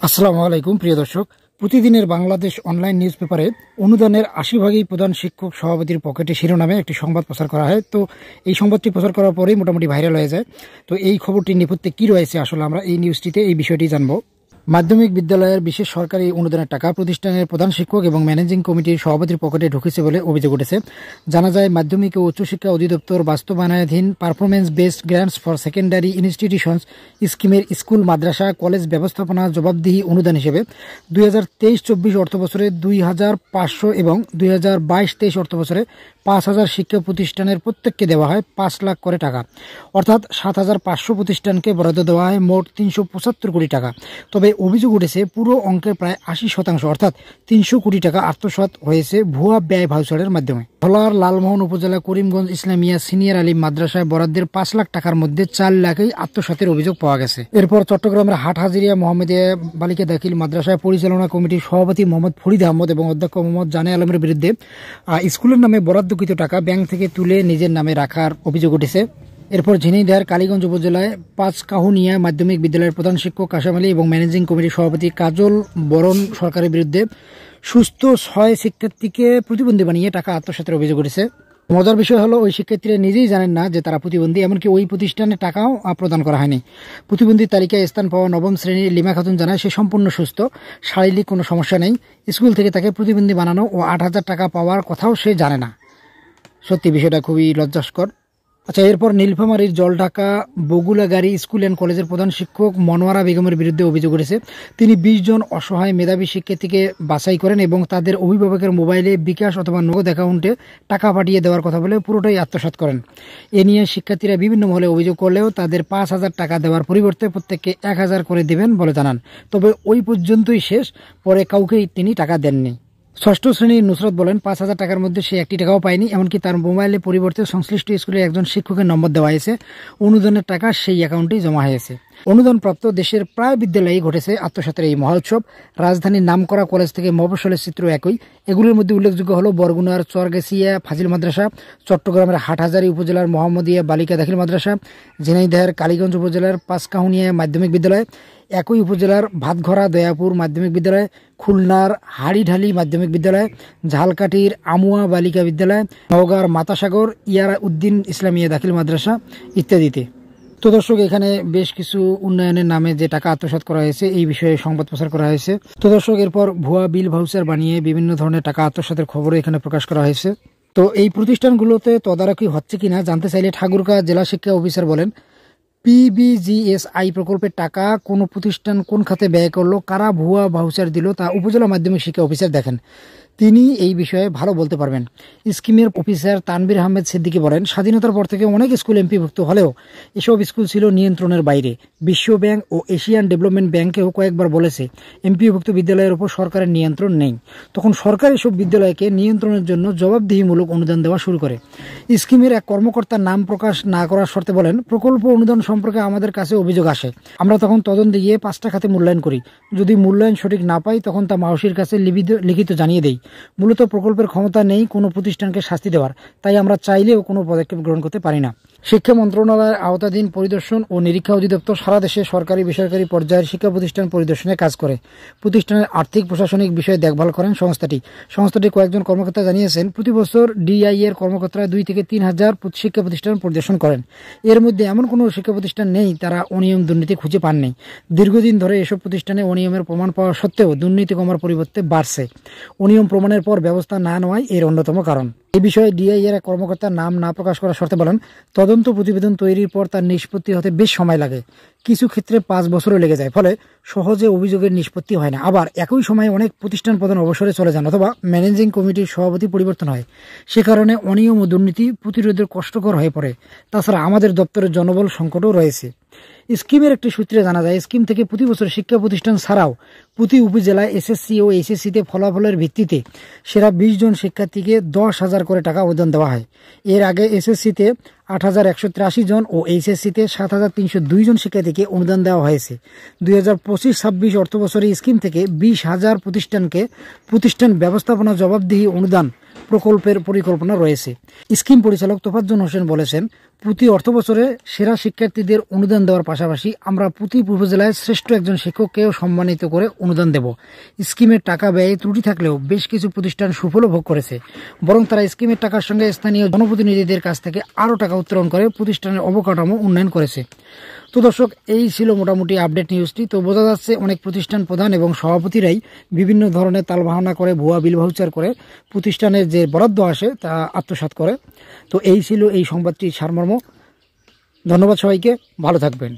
আসসালামু আলাইকুম প্রিয় দর্শক, প্রতিদিনের বাংলাদেশ অনলাইন নিউজ পেপারে অনুদানের ৮০ ভাগই প্রধান শিক্ষক সভাপতির পকেটে শিরোনামে একটি সংবাদ প্রচার করা হয়। তো এই সংবাদটি প্রচার করার পরেই মোটামুটি ভাইরাল হয়ে যায়। তো এই খবরটির নেপথ্যে কী রয়েছে আসলে আমরা এই নিউজটিতে এই বিষয়টি জানবো। মাধ্যমিক বিদ্যালয়ের বিশেষ সরকারি অনুদানের টাকা প্রতিষ্ঠানের প্রধান শিক্ষক এবং ম্যানেজিং কমিটির সভাপতির পকেটে ঢুকেছে বলে অভিযোগ উঠেছে। জানা যায়, মাধ্যমিক ও উচ্চশিক্ষা অধিদপ্তর বাস্তবায়নাধীন performance based grants for secondary institutions স্কিমের স্কুল, মাদ্রাসা, কলেজ ব্যবস্থাপনা জবাবদিহি অনুদান হিসেবে 2023-24 অর্থবছরে 2,500 এবং 2022-23 অর্থবছরে 5,000 শিক্ষা প্রতিষ্ঠানের প্রত্যেককে দেওয়া হয় 5 লাখ করে টাকা, অর্থাৎ 7,500 প্রতিষ্ঠানকে বরাদ্দ দেওয়া হয় মোট 375 কোটি টাকা। তবে অভিযোগ উঠেছে পুরো অঙ্কের প্রায় 80% অর্থাৎ 300 কোটি টাকা আত্মসাৎ হয়েছে ভুয়া ব্যয় ভাউচারের মাধ্যমে। ভোলার লালমোহন উপজেলা করিমগঞ্জ ইসলামিয়া সিনিয়র আলিম মাদ্রাসায় বরাদ্দের 5 লাখ টাকার মধ্যে 4 লাখই আত্মসাতের অভিযোগ পাওয়া গেছে। এরপর চট্টগ্রামের হাটহাজিরিয়া মোহাম্মদিয়া বালিকা দাখিল মাদ্রাসায় পরিচালনা কমিটির সভাপতি মোহাম্মদ ফরিদ আহমদ এবং অধ্যক্ষ মোহাম্মদ জানে আলমের বিরুদ্ধে স্কুলের নামে বরাদ্দকৃত টাকা ব্যাংক থেকে তুলে নিজের নামে রাখার অভিযোগ উঠেছে। এরপর ঝিনাইদহের কালীগঞ্জ উপজেলায় পাঁচকাহুনিয়া মাধ্যমিক বিদ্যালয়ের প্রধান শিক্ষক কাশেম আলী এবং ম্যানেজিং কমিটির সভাপতি কাজল বরণ সরকারের বিরুদ্ধে সুস্থ 6 শিক্ষার্থীকে প্রতিবন্ধী বানিয়ে টাকা আত্মসাতের অভিযোগ উঠেছে। মজার বিষয় হলো, ওই শিক্ষার্থীরা নিজেই জানেন না যে তারা প্রতিবন্ধী, এমনকি ওই প্রতিষ্ঠানে টাকাও প্রদান করা হয়নি। প্রতিবন্ধী তালিকায় স্থান পাওয়া 9ম শ্রেণীর লিমা খাতুন জানায়, সে সম্পূর্ণ সুস্থ, শারীরিক কোনো সমস্যা নেই। স্কুল থেকে তাকে প্রতিবন্ধী বানানো ও 8,000 টাকা পাওয়ার কথাও সে জানে না। সত্যি বিষয়টা খুবই লজ্জাস্কর। আচ্ছা, এরপর নীলফামারীর জলঢাকা বগুলাগাড়ি স্কুল অ্যান্ড কলেজের প্রধান শিক্ষক মনোয়ারা বেগমের বিরুদ্ধে অভিযোগ উঠেছে। তিনি 20 জন অসহায় মেধাবী শিক্ষার্থীকে বাছাই করেন এবং তাদের অভিভাবকের মোবাইলে বিকাশ অথবা নগদ অ্যাকাউন্টে টাকা পাঠিয়ে দেওয়ার কথা বলে পুরোটাই আত্মসাৎ করেন। এ নিয়ে শিক্ষার্থীরা বিভিন্ন মহলে অভিযোগ করলেও তাদের 5,000 টাকা দেওয়ার পরিবর্তে প্রত্যেককে 1,000 করে দেবেন বলে জানান। তবে ওই পর্যন্তই শেষ, পরে কাউকেই তিনি টাকা দেননি। 6ষ্ঠ শ্রেণীর নুসরত বলেন, 5,000 টাকার মধ্যে সে 1 টাকাও পায়নি, এমনকি তার মোবাইলে পরিবর্তে সংশ্লিষ্ট স্কুলের একজন শিক্ষকের নম্বর দেওয়া হয়েছে। অনুদানের টাকা সেই অ্যাকাউন্টেই জমা হয়েছে। অনুদানপ্রাপ্ত দেশের প্রায় বিদ্যালয়েই ঘটেছে আত্মসাতের এই মহোৎসব। রাজধানীর নামকরা কলেজ থেকে মফস্বলের চিত্র একই। এগুলোর মধ্যে উল্লেখযোগ্য হলো বরগুনার চরগেছিয়া ফাজিল মাদ্রাসা, চট্টগ্রামের হাটহাজারী উপজেলার মোহাম্মদিয়া বালিকা দাখিল মাদ্রাসা, ঝিনাইদহের কালীগঞ্জ উপজেলার পাঁচকাহুনিয়া মাধ্যমিক বিদ্যালয়, একই উপজেলার ভাতঘরা দয়াপুর মাধ্যমিক বিদ্যালয়, খুলনার হাড়িঢালি মাধ্যমিক বিদ্যালয়, ঝালকাঠির আমুয়া বালিকা বিদ্যালয়, নওগাঁর মাতাসাগর ইয়ারা উদ্দিন ইসলামিয়া দাখিল মাদ্রাসা ইত্যাদিতে। তো দর্শক, এখানে বেশ কিছু উন্নয়নের নামে যে টাকা আত্মসাৎ করা হয়েছে এই বিষয়ে সংবাদ প্রচার করা হয়েছে। তো দর্শক, এরপর ভুয়া বিল ভাউচার বানিয়ে বিভিন্ন ধরনের টাকা আত্মসাতের খবরও এখানে প্রকাশ করা হয়েছে। তো এই প্রতিষ্ঠানগুলোতে তদারকি হচ্ছে কিনা জানতে চাইলে ঠাকুরগাঁ জেলা শিক্ষা অফিসার বলেন, পিবিজিএসআই প্রকল্পের টাকা কোনো প্রতিষ্ঠান কোন খাতে ব্যয় করলো, কারা ভুয়া ভাউচার দিল, তা উপজেলা মাধ্যমিক শিক্ষা অফিসার দেখেন, তিনি এই বিষয়ে ভালো বলতে পারবেন। স্কিমের অফিসার তানবির আহমেদ সিদ্দিকী বলেন, স্বাধীনতার পর থেকে অনেক স্কুল এমপিভুক্ত হলেও এসব স্কুল ছিল নিয়ন্ত্রণের বাইরে। বিশ্ব ব্যাংক ও এশিয়ান ডেভেলপমেন্ট ব্যাংকেও কয়েকবার বলেছে এমপিভুক্ত বিদ্যালয়ের উপর সরকারের নিয়ন্ত্রণ নেই। তখন সরকার এসব বিদ্যালয়কে নিয়ন্ত্রণের জন্য জবাবদিহিমূলক অনুদান দেওয়া শুরু করে। স্কিমের এক কর্মকর্তার নাম প্রকাশ না করার শর্তে বলেন, প্রকল্প অনুদান সম্পর্কে আমাদের কাছে অভিযোগ আসে, আমরা তখন তদন্তে গিয়ে 5টা খাতে মূল্যায়ন করি। যদি মূল্যায়ন সঠিক না পাই তখন তা মাউসির কাছে লিখিত জানিয়ে দেই। মূলত প্রকল্পের ক্ষমতা নেই কোনো প্রতিষ্ঠানকে শাস্তি দেওয়ার, তাই আমরা চাইলেও কোনো পদক্ষেপ গ্রহণ করতে পারি না। শিক্ষা মন্ত্রণালয়ের আওতাধীন পরিদর্শন ও নিরীক্ষা অধিদপ্তর সারা দেশে সরকারি বেসরকারি পর্যায়ের শিক্ষা প্রতিষ্ঠান পরিদর্শনে কাজ করে। প্রতিষ্ঠানের আর্থিক প্রশাসনিক বিষয়ে দেখভাল করেন সংস্থাটির কয়েকজন কর্মকর্তা জানিয়েছেন, প্রতি বছর ডিআই এর কর্মকর্তারা 2 থেকে 3 হাজার শিক্ষা প্রতিষ্ঠান পরিদর্শন করেন। এর মধ্যে এমন কোনো শিক্ষা প্রতিষ্ঠান নেই তারা অনিয়ম দুর্নীতি খুঁজে পাননি। দীর্ঘদিন ধরে এসব প্রতিষ্ঠানে অনিয়মের প্রমাণ পাওয়া সত্ত্বেও দুর্নীতি কমার পরিবর্তে বাড়ছে। অনিয়ম প্রমাণের পর ব্যবস্থা না নেওয়াই এর অন্যতম কারণ। এই বিষয়ে ডিআই এর এক কর্মকর্তার নাম না প্রকাশ করার শর্তে বলেন, তদন্ত প্রতিবেদন তৈরির পর তার নিষ্পত্তি হতে বেশ সময় লাগে, কিছু ক্ষেত্রে 5 বছরও লেগে যায়, ফলে সহজে অভিযোগের নিষ্পত্তি হয় না। আবার একই সময়ে অনেক প্রতিষ্ঠান প্রধান অবসরে চলে যান অথবা ম্যানেজিং কমিটির সভাপতি পরিবর্তন হয়। সে কারণে অনিয়ম ও দুর্নীতি প্রতিরোধের কষ্টকর হয়ে পড়ে। তাছাড়া আমাদের দপ্তরের জনবল সংকটও রয়েছে। স্কিমের একটি সূত্রে জানা যায়, স্কিম থেকে প্রতি বছর শিক্ষা প্রতিষ্ঠান ছাড়াও প্রতি উপজেলায় এসএসসি ও এইচএসসিতে ফলাফলের ভিত্তিতে সেরা 20 জন শিক্ষার্থীকে 10,000 করে টাকা অনুদান দেওয়া হয়। এর আগে এসএসসিতে 8,183 জন ও এইচএসসিতে 7,302 জন শিক্ষার্থীকে অনুদান দেওয়া হয়েছে। 2025-26 অর্থবছরে স্কিম থেকে 20,000 প্রতিষ্ঠানকে প্রতিষ্ঠান ব্যবস্থাপনা জবাবদিহি অনুদান প্রকল্পের পরিকল্পনা রয়েছে। স্কিম পরিচালক তোফাজ্জল হোসেন বলেছেন, প্রতি অর্থবছরে সেরা শিক্ষার্থীদের অনুদান দেওয়ার পাশাপাশি আমরা প্রতি উপজেলায় শ্রেষ্ঠ একজন শিক্ষককেও সম্মানিত করে অনুদান দেব। স্কিমের টাকা ব্যয়ে ত্রুটি থাকলেও বেশ কিছু প্রতিষ্ঠান সুফল ভোগ করেছে, বরং তারা স্কিমের টাকার সঙ্গে স্থানীয় জনপ্রতিনিধিদের কাছ থেকে আরও টাকা উত্তোলন করে প্রতিষ্ঠানের অবকাঠামো উন্নয়ন করেছে। তো দর্শক, এই ছিল মোটামুটি আপডেট নিউজটি। তো বোঝা যাচ্ছে অনেক প্রতিষ্ঠান প্রধান এবং সভাপতিরাই বিভিন্ন ধরনের তালবাহানা করে, ভুয়া বিল ভাউচার করে প্রতিষ্ঠানের যে বরাদ্দ আসে তা আত্মসাৎ করে। তো এই ছিল এই সংবাদটির সারমর্ম। ধন্যবাদ সবাইকে, ভালো থাকবেন।